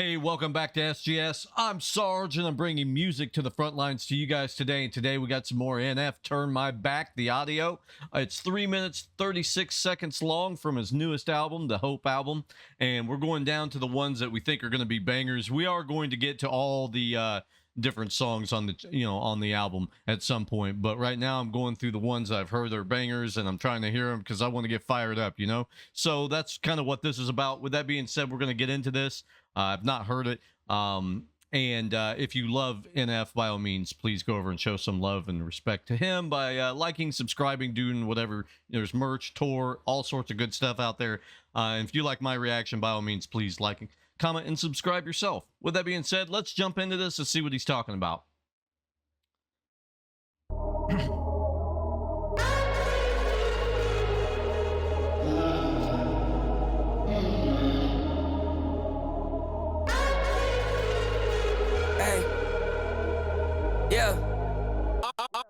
Hey, welcome back to SGS. I'm Sarge, and I'm bringing music to the front lines to you guys today. And today we got some more NF Turn My Back, the audio. It's 3 minutes, 36 seconds long from his newest album, the Hope album. And we're going down to the ones that we think are going to be bangers. We are going to get to all the different songs on the album at some point, but right now I'm going through the ones I've heard are bangers, and I'm trying to hear them because I want to get fired up, so that's kind of what this is about. With that being said, we're going to get into this. I've not heard it, and if you love NF, by all means, please go over and show some love and respect to him by liking, subscribing, doing whatever. There's merch, tour, all sorts of good stuff out there. And if you like my reaction, by all means, please like, comment, and subscribe yourself. With that being said, let's jump into this and see what he's talking about. Hey, yeah.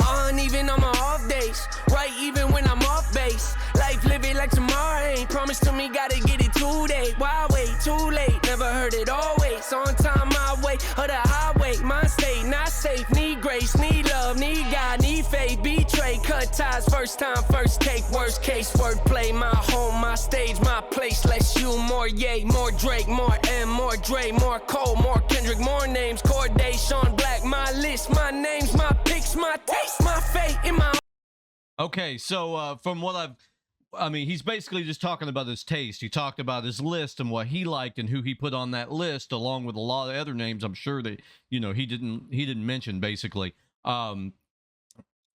On even on my off days, right? Even when I'm off base, life living like tomorrow ain't promised to me. Gotta get it today. Why wait? Too late. Never heard it always. On time, my way or the highway. My state not safe. Need grace, need love, need God, need faith. Betray, cut ties. First time, first take. Worst case, wordplay. My home, my stage, my place. Less you, more Ye, more Drake, more M, more Dre, more Cole, more Kendrick, more names. Corday, Sean Black. My list, my names, my picks, my taste, my fate in my. Okay, so from what he's basically just talking about his taste. He talked about his list and what he liked and who he put on that list, along with a lot of other names. I'm sure that he didn't mention, basically. And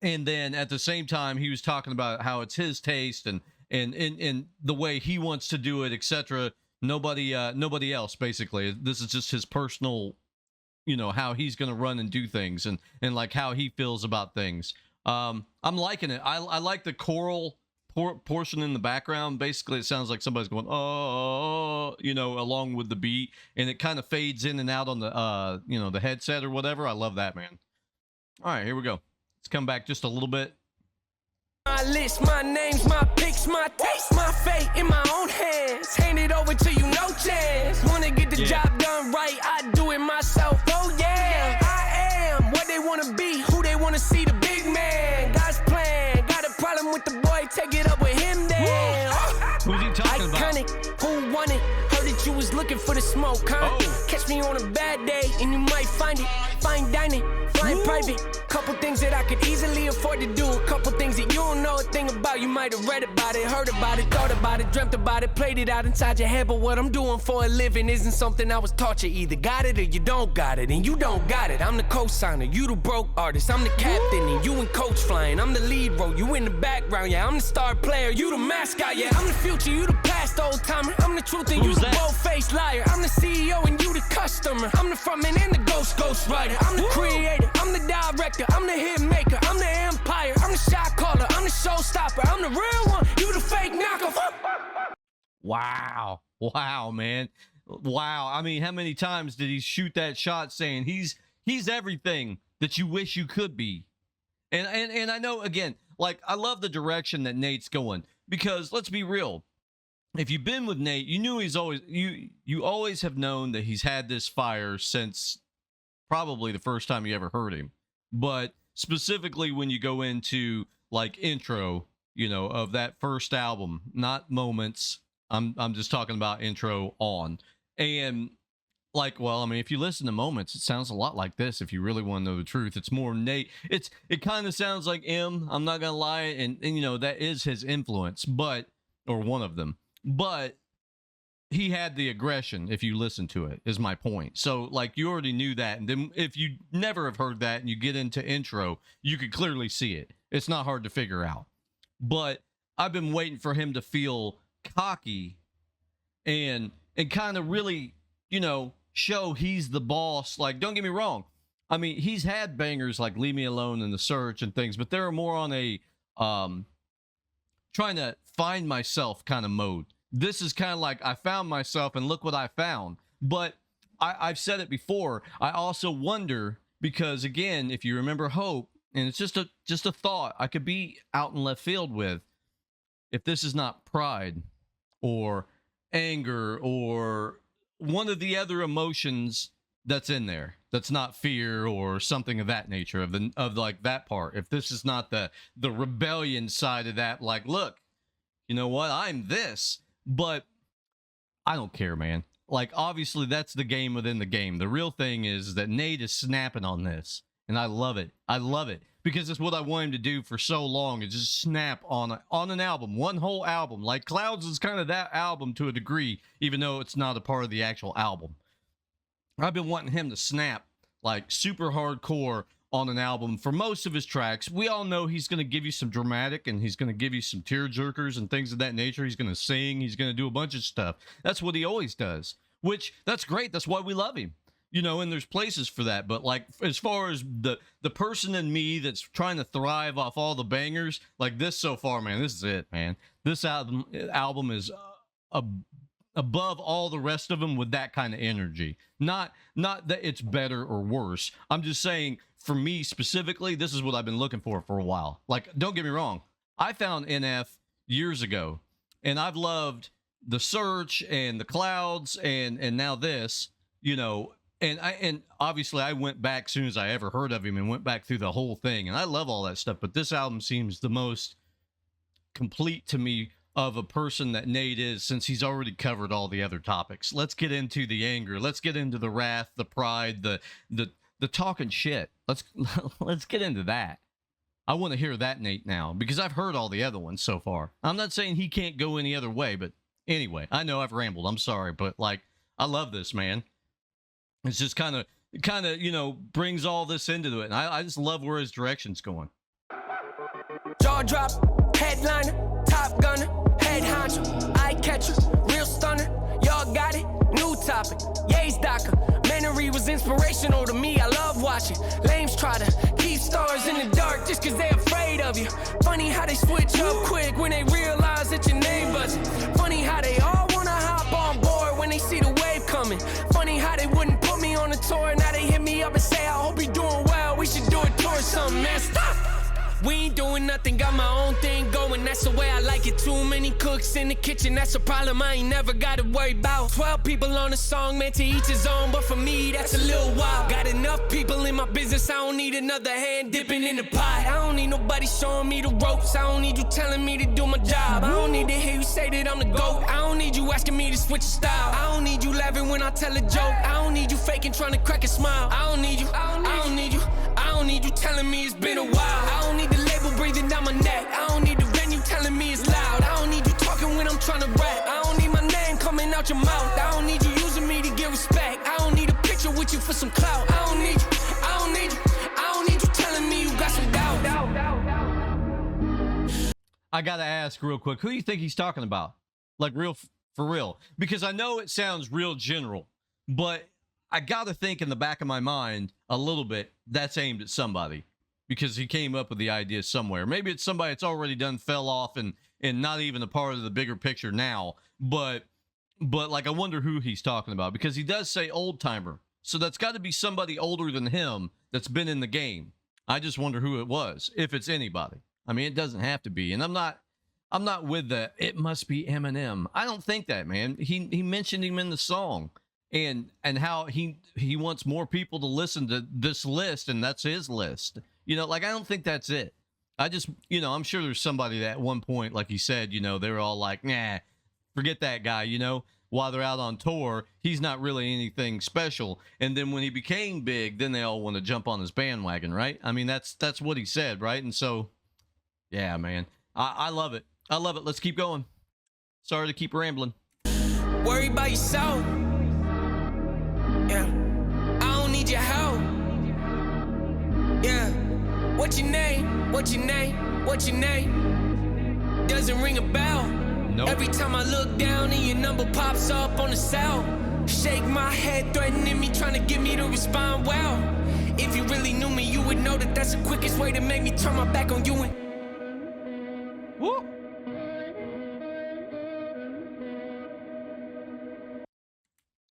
then at the same time, he was talking about how it's his taste and the way he wants to do it, etc. Nobody else, basically. This is just his personal, how he's going to run and do things, and like how he feels about things. I'm liking it. I like the choral portion in the background. Basically, it sounds like somebody's going, oh, along with the beat, and it kind of fades in and out on the, the headset or whatever. I love that, man. All right, here we go. Let's come back just a little bit. My list, my names, my picks, my taste, my fate in my own hands. Hand it over to you, no chance. Wanna get the job done right, I do it myself. Oh yeah, I am what they wanna be, who they wanna see, the big man. God's plan, got a problem with the boy, take it up with him then. Who's he talking about? Iconic, who won it? Heard that you was looking for the smoke, huh? Oh. Catch me on a bad day, and you might find it. Fine dining, flying private. Couple things that I could easily afford to do. A couple things that you don't know a thing about. You might have read about it, heard about it, thought about it, dreamt about it, played it out inside your head. But what I'm doing for a living isn't something I was taught. You either got it or you don't got it, and you don't got it. I'm the co-signer, you the broke artist. I'm the captain, and you and coach flying. I'm the lead role, you in the background. Yeah, I'm the star player, you the mascot. Yeah, I'm the future, you the past, old timer. I'm the truth, and you the bold-faced liar. I'm the CEO, and you the customer. I'm the frontman and the ghost writer. I'm the creator, I'm the director, I'm the hit maker, I'm the empire, I'm the shot caller, I'm the showstopper, I'm the real one, you the fake knockoff. Wow, man, wow. I mean, how many times did he shoot that shot saying he's everything that you wish you could be? And I know, again, like, I love the direction that Nate's going, because let's be real, if you've been with Nate, you knew he's always you always have known that he's had this fire since probably the first time you ever heard him. But specifically when you go into like intro, of that first album, not Moments. I'm just talking about intro on. And like, well, I mean, if you listen to Moments, it sounds a lot like this. If you really want to know the truth, it's more Nate. It kind of sounds like M. I'm not gonna lie, and that is his influence, or one of them. But he had the aggression, if you listen to it, is my point. So, like, you already knew that. And then if you never have heard that and you get into intro, you could clearly see it. It's not hard to figure out. But I've been waiting for him to feel cocky and kind of really, show he's the boss. Like, don't get me wrong. I mean, he's had bangers like Leave Me Alone and The Search and things, but they're more on a trying to find myself kind of mode. This is kind of like, I found myself and look what I found. But I've said it before. I also wonder, because again, if you remember Hope, and it's just a thought I could be out in left field with, if this is not pride or anger or one of the other emotions that's in there that's not fear or something of that nature of like that part. If this is not the rebellion side of that, like, look, you know what, I'm this, but I don't care, man. Like, obviously that's the game within the game. The real thing is that Nate is snapping on this, and I love it. I love it because it's what I want him to do for so long, is just snap on an album, one whole album. Like Clouds is kind of that album to a degree, even though it's not a part of the actual album. I've been wanting him to snap like super hardcore on an album for most of his tracks. We all know he's going to give you some dramatic, and he's going to give you some tear jerkers and things of that nature. He's going to sing. He's going to do a bunch of stuff. That's what he always does, which that's great. That's why we love him, you know, and there's places for that. But like, as far as the person in me that's trying to thrive off all the bangers like this so far, man, this is it, man. This album is above all the rest of them with that kind of energy. Not that it's better or worse. I'm just saying, for me specifically, this is what I've been looking for a while. Like, don't get me wrong, I found NF years ago, and I've loved The Search and The Clouds and now this, you know, and obviously I went back as soon as I ever heard of him and went back through the whole thing, and I love all that stuff, but this album seems the most complete to me of a person that Nate is, since he's already covered all the other topics. Let's get into the anger. Let's get into the wrath, the pride, the talking shit. Let's get into that. I want to hear that Nate now, because I've heard all the other ones so far. I'm not saying he can't go any other way, but anyway, I know I've rambled. I'm sorry, but like, I love this, man. It's just kind of, you know, brings all this into it. And I just love where his direction's going. Jaw drop, headliner, top gunner, head honcho, eye catcher, real stunner. Y'all got it, new topic, Ye's Docker. Menery was inspirational to me, I love watching. Lames try to keep stars in the dark just cause they afraid of you. Funny how they switch up quick when they realize that your name buzzing. Funny how they all wanna hop on board when they see the wave coming. Funny how they wouldn't put me on a tour, now they hit me up and say, I hope you're doing well, we should do a tour or something, man, stop! We ain't doing nothing, got my own thing going, that's the way I like it. Too many cooks in the kitchen, that's a problem I ain't never gotta worry about. 12 people on a song, man, to each his own, but for me, that's a little wild. Got enough people in my business, I don't need another hand dipping in the pot. I don't need nobody showing me the ropes, I don't need you telling me to do my job. I don't need to hear you say that I'm the GOAT, I don't need you asking me to switch a style. I don't need you laughing when I tell a joke, I don't need you faking trying to crack a smile. I don't need you, I don't need you, I don't need you telling me it's been a while. I don't need the label breathing down my neck, I don't need the venue telling me it's loud. I don't need you talking when I'm trying to rap, I don't need my name coming out your mouth. I don't need you using me to get respect, I don't need a picture with you for some clout. I don't need you, I don't need you, I don't need you telling me you got some doubt. I gotta ask real quick, who do you think he's talking about? Like, for real? Because I know it sounds real general, but I gotta think in the back of my mind a little bit, that's aimed at somebody, because he came up with the idea somewhere. Maybe it's somebody that's already done fell off and not even a part of the bigger picture now, but like, I wonder who he's talking about, because he does say old timer, so that's got to be somebody older than him that's been in the game. I just wonder who it was, if it's anybody. I mean, it doesn't have to be, and I'm not with the it must be Eminem. I don't think that, man. He mentioned him in the song, and how he wants more people to listen to this list, and that's his list. You know, like, I don't think that's it. I just, you know, I'm sure there's somebody that at one point, like he said, you know, they were all like, nah, forget that guy, you know, while they're out on tour, he's not really anything special. And then when he became big, then they all want to jump on his bandwagon, right? I mean, that's what he said, right? And so, yeah, man, I love it. I love it. Let's keep going. Sorry to keep rambling. Worry about yourself. Yeah. I don't need your help. Yeah. What's your name? What's your name? What's your name? Doesn't ring a bell. Nope. Every time I look down and your number pops up on the cell. Shake my head, threatening me, trying to get me to respond well. If you really knew me, you would know that that's the quickest way to make me turn my back on you and... Woo.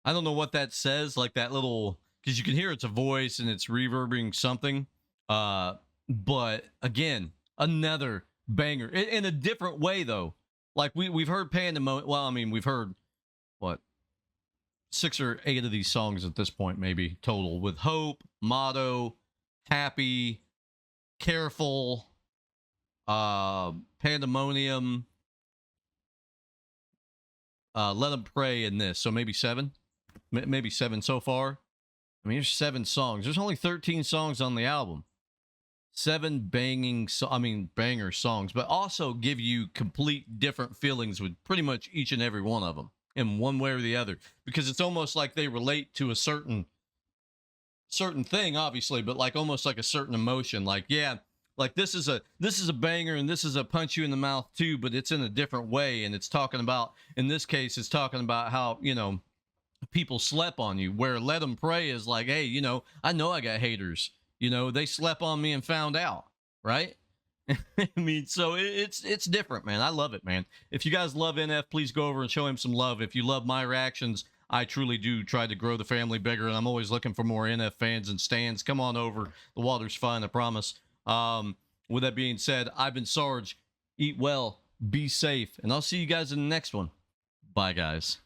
I don't know what that says, like that little, because you can hear it's a voice and it's reverbing something. But again, another banger in a different way, though. Like we've heard Pandemonium. Well, I mean, we've heard what 6 or 8 of these songs at this point, maybe total, with Hope, Motto, Happy, Careful, Pandemonium, Let Them Pray, and this. So maybe 7, maybe 7 so far. I mean, there's 7 songs. There's only 13 songs on the album. 7 banger songs, but also give you complete different feelings with pretty much each and every one of them in one way or the other, because it's almost like they relate to a certain thing, obviously, but like almost like a certain emotion. Like, yeah, like this is a banger, and this is a punch you in the mouth too, but it's in a different way. And it's talking about, in this case, it's talking about how, you know, people slept on you, where Let Them Pray is like, hey, you know I got haters, you know, they slept on me and found out, right? I mean, so it's different, man. I love it, man. If you guys love NF, please go over and show him some love. If you love my reactions, I truly do try to grow the family bigger, and I'm always looking for more NF fans and stands. Come on over. The water's fine, I promise. With that being said, I've been Sarge. Eat well, be safe, and I'll see you guys in the next one. Bye, guys.